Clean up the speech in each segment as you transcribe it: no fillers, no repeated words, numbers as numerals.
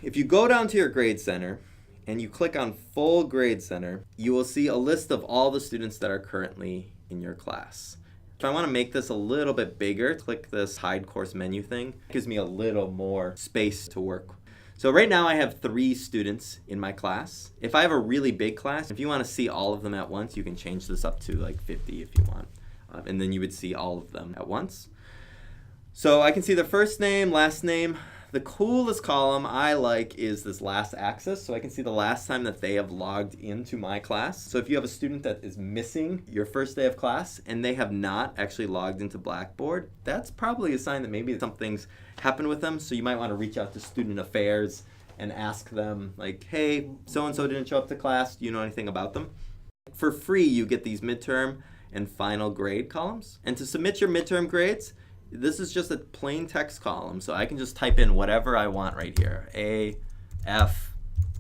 If you go down to your grade center and you click on full grade center, you will see a list of all the students that are currently in your class. If I want to make this a little bit bigger, click this hide course menu thing. It gives me a little more space to work. So right now I have 3 students in my class. If I have a really big class, if you want to see all of them at once, you can change this up to like 50 if you want. And then you would see all of them at once. So I can see their first name, last name. The coolest column I like is this last axis, so I can see the last time that they have logged into my class. So if you have a student that is missing your first day of class and they have not actually logged into Blackboard, that's probably a sign that maybe something's happened with them. So you might want to reach out to Student Affairs and ask them like, hey, so-and-so didn't show up to class. Do you know anything about them? For free, you get these midterm and final grade columns. And to submit your midterm grades, this is just a plain text column, so I can just type in whatever I want right here. A, F,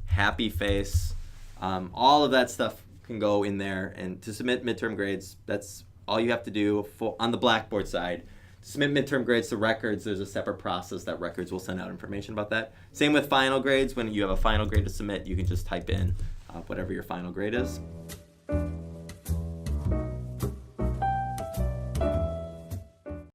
happy face, all of that stuff can go in there. And to submit midterm grades, that's all you have to do on the Blackboard side. To submit midterm grades to records, there's a separate process that records will send out information about that. Same with final grades. When you have a final grade to submit, you can just type in whatever your final grade is.